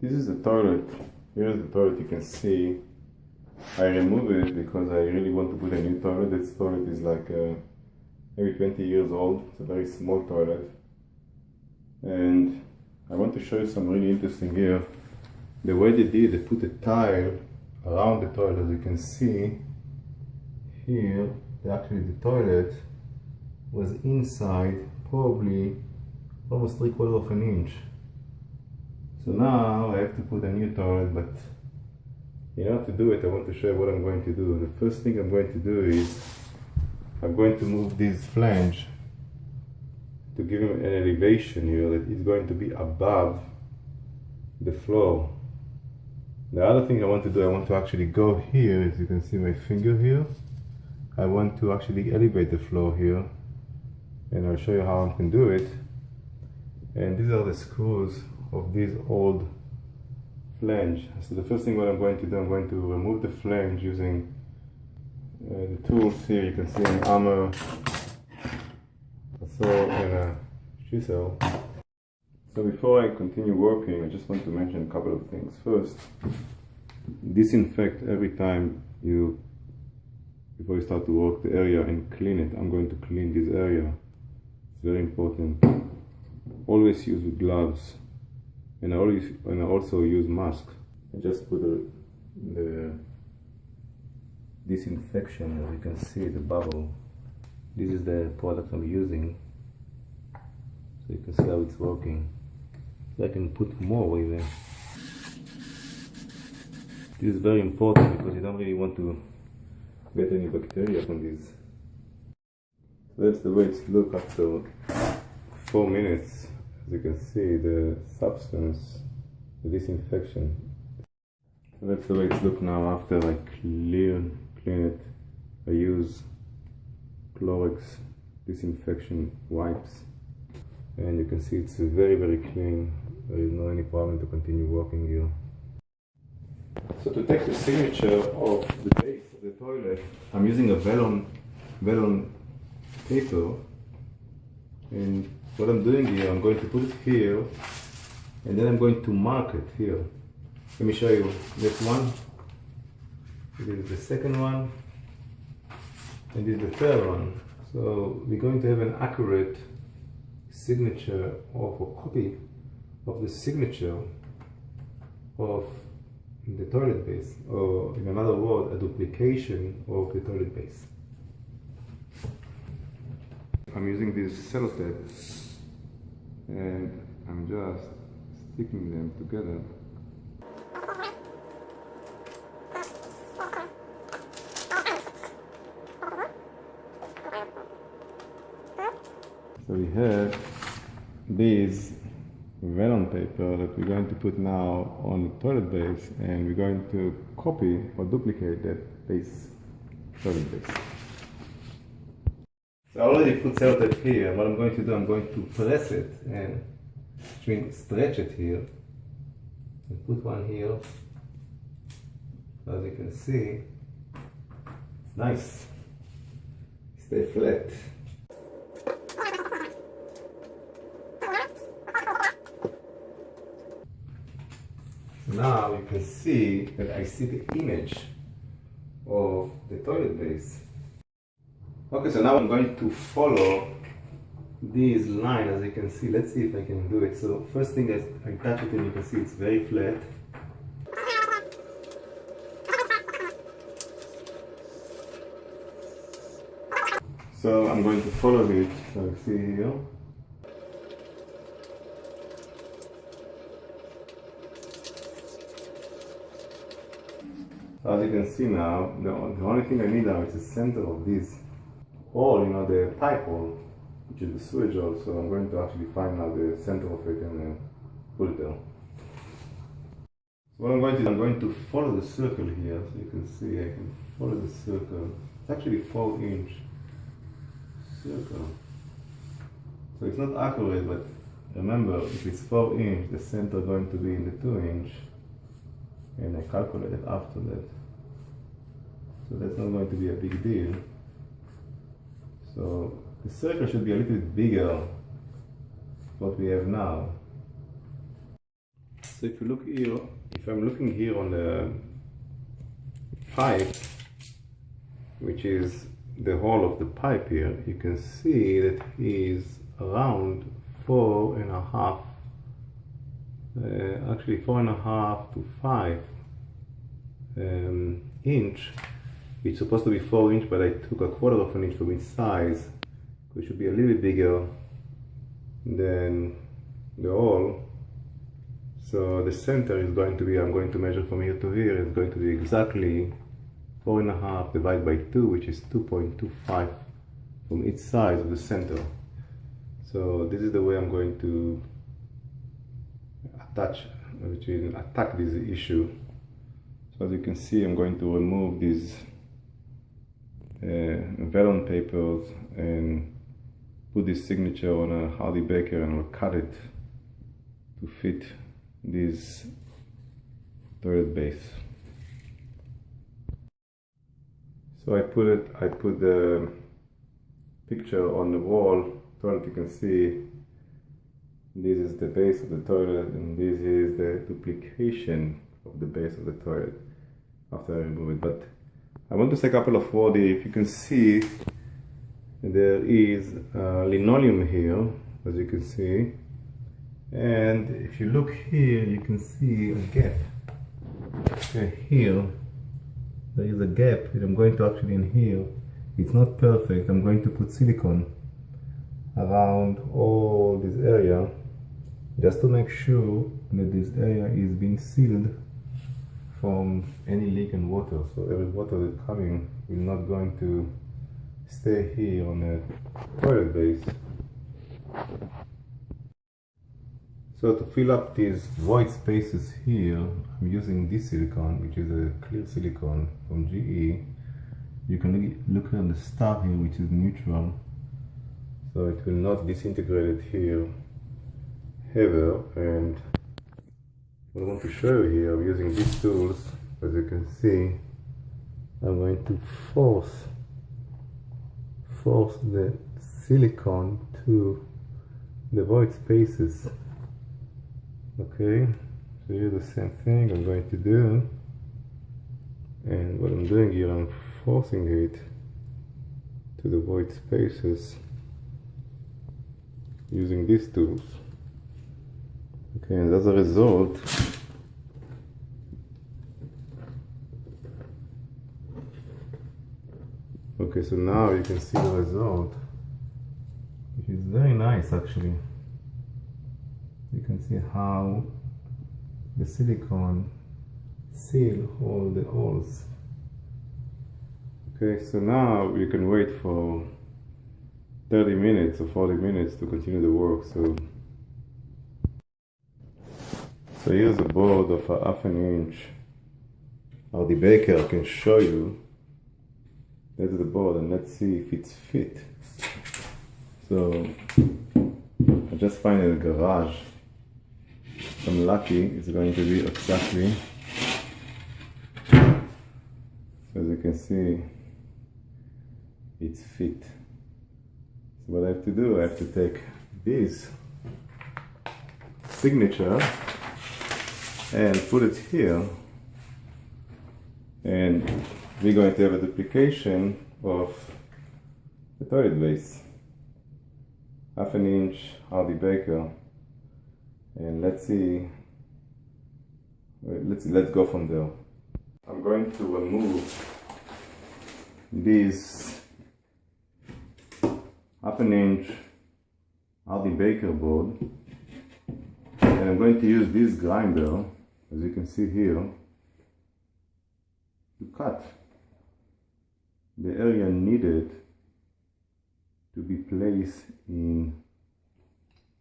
This is the toilet. Here's the toilet. You can see I removed it because I really want to put a new toilet. This toilet is like maybe 20 years old. It's a very small toilet. And I want to show you something really interesting here. The way they did, they put a tile around the toilet. As you can see here, actually the toilet was inside probably almost 3/4 of an inch. So now I have to put a new toilet, but in order to do it, I want to show you what I'm going to do. The first thing I'm going to do is I'm going to move this flange to give him an elevation here that is going to be above the floor. The other thing I want to do, I want to actually go here, as you can see my finger here. I want to actually elevate the floor here, and I'll show you how I can do it. And these are the screws of this old flange. So the first thing what I'm going to do, I'm going to remove the flange using the tools here. You can see an hammer, a saw, and a chisel. So before I continue working, I just want to mention a couple of things. First, disinfect every time before you start to work the area, and clean it. I'm going to clean this area. It's very important. Always use gloves, and I also use mask. I just put the disinfection, as you can see, the bubble. This is the product I'm using, so you can see how it's working. So I can put more even. This is very important because you don't really want to get any bacteria from this. So that's the way it looks after 4 minutes. As you can see, the substance, the disinfection. So that's the way it looks now after I clean it. I use Clorox disinfection wipes, and you can see it's very, very clean. There is no any problem to continue working here. So to take the signature of the base of the toilet, I'm using a vellum paper, and what I'm doing here, I'm going to put it here, and then I'm going to mark it here. Let me show you this one. This is the second one, and this is the third one. So we're going to have an accurate signature of a copy of the signature of the toilet base, or in another word, a duplication of the toilet base. I'm using this sellotape, and I'm just sticking them together. So we have this vellum paper that we're going to put now on the toilet base, and we're going to copy or duplicate that toilet base. So I already put sellotape here. What I'm going to do, I'm going to press it and stretch it here, and put one here. So as you can see, it's nice. Stay flat. Now you can see that I see the image of the toilet base. Okay, so now I'm going to follow this line, as you can see. Let's see if I can do it. So first thing is I touch it, and you can see it's very flat. So I'm going to follow it. So you see here. So as you can see now, the only thing I need now is the center of this hole, the pipe hole, which is the sewage hole. So I'm going to actually find now the center of it and put it there. So what I'm going to do, I'm going to follow the circle here. So you can see I can follow the circle. It's actually 4-inch circle. So it's not accurate, but remember, if it's 4-inch, the center is going to be in the 2-inch. And I calculated after that. So that's not going to be a big deal. So the circle should be a little bit bigger than what we have now. So if you look here, if I'm looking here on the pipe, which is the hole of the pipe here, you can see that is around 4.5, actually 4.5 to 5 inch. It's supposed to be 4 inch, but I took 1/4 of an inch from each size. It should be a little bit bigger than the hole. So the center is going to be, I'm going to measure from here to here, it's going to be exactly 4.5 divided by 2, which is 2.25 from each side of the center. So this is the way I'm going to attack this issue. So as you can see, I'm going to remove these vellum papers and put this signature on a Hardy Baker, and I'll cut it to fit this toilet base. So I put the picture on the wall toilet. You can see this is the base of the toilet, and this is the duplication of the base of the toilet after I remove it. But I want to say a couple of words here. If you can see, there is linoleum here, as you can see, and if you look here, you can see a gap. Okay, here there is a gap that I'm going to actually in here. It's not perfect. I'm going to put silicone around all this area just to make sure that this area is being sealed from any leak in water. So every water that's coming is not going to stay here on the toilet base. So to fill up these void spaces here, I'm using this silicone, which is a clear silicone from GE. You can look at the star here, which is neutral, so it will not disintegrate it here ever. And what I want to show you here, I'm using these tools. As you can see, I'm going to force the silicone to the void spaces. Okay, so here's the same thing I'm going to do, and what I'm doing here, I'm forcing it to the void spaces using these tools. Okay, and as a result, okay, so now you can see the result, which is very nice actually. You can see how the silicone seal all the holes. Okay, so now you can wait for 30 minutes or 40 minutes to continue the work. So here's a board of a 1/2 inch. Hardy Baker can show you. That's the board, and let's see if it's fit. So I just find in the garage. If I'm lucky, it's going to be exactly. So as you can see, it's fit. So what I have to do, I have to take this signature and put it here, and we're going to have a duplication of the toilet base. 1/2 inch Hardy Baker, and let's see. Let's go from there. I'm going to remove this 1/2 inch Hardy Baker board, and I'm going to use this grinder, as you can see here, to cut the area needed to be placed in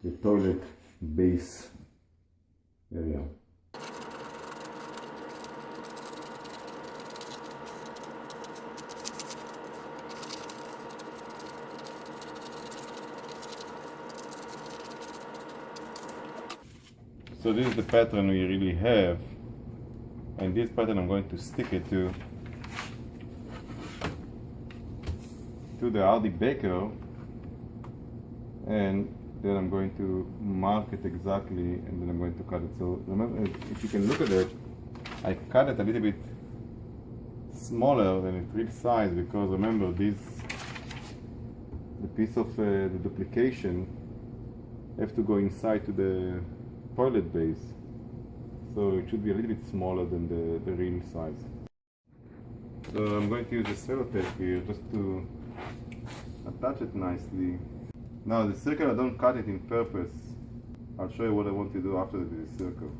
the toilet base area. So this is the pattern we really have, and this pattern I'm going to stick it to the Hardy Baker, and then I'm going to mark it exactly, and then I'm going to cut it. So remember, if you can look at it, I cut it a little bit smaller than its real size, because remember, the piece of the duplication have to go inside to the toilet base, so it should be a little bit smaller than the real size. So I'm going to use the sellotape here just to attach it nicely. Now the circle, I don't cut it in purpose. I'll show you what I want to do after the circle.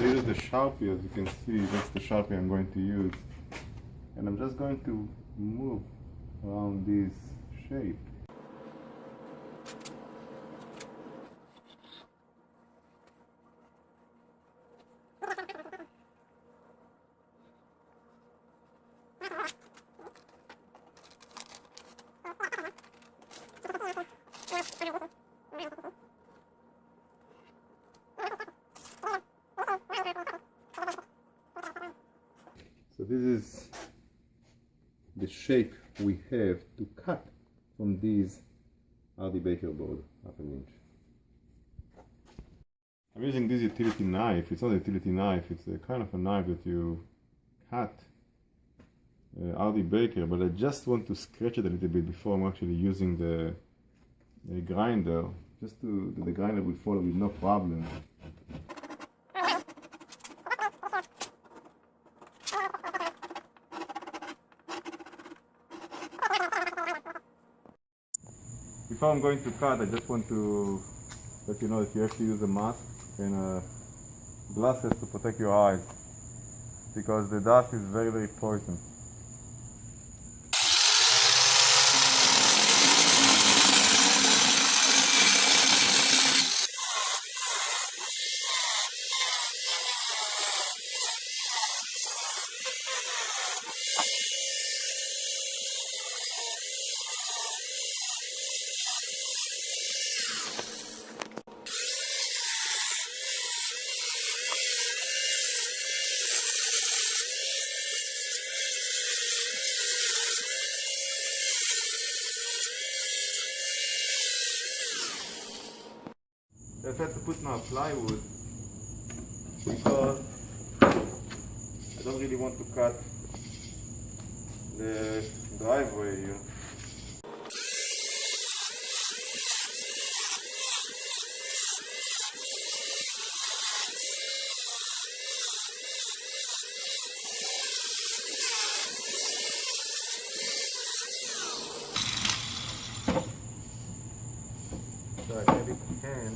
This is the Sharpie, as you can see. That's the Sharpie I'm going to use, and I'm just going to move around this shape. So this is the shape we have to cut from this RD Baker board, 1/2 inch. I'm using this utility knife. It's not a utility knife, it's a kind of a knife that you cut RD Baker, but I just want to scratch it a little bit before I'm actually using the grinder, just to the grinder will follow with no problem. Before I'm going to cut, I just want to let you know that you have to use a mask and glasses to protect your eyes, because the dust is very, very poison. I had to put now plywood because I don't really want to cut the driveway here. So I maybe can.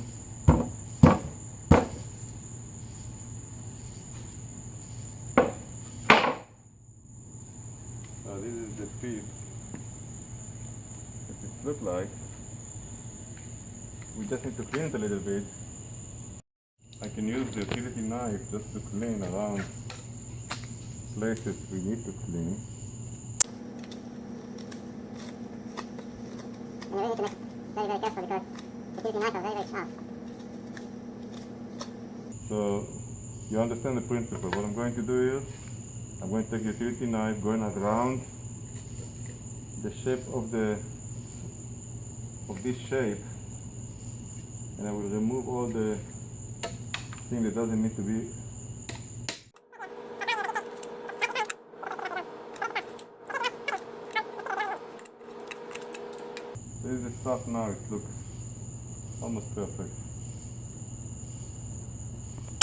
This is the piece that it looks like. We just need to clean it a little bit. I can use the utility knife just to clean around places we need to clean. And you really need to make very, very careful because the utility knives are very, very sharp. So you understand the principle. What I'm going to do is I'm going to take the utility knife, going around the shape of this shape, and I will remove all the thing that doesn't need to be. This is the stuff now, it looks almost perfect.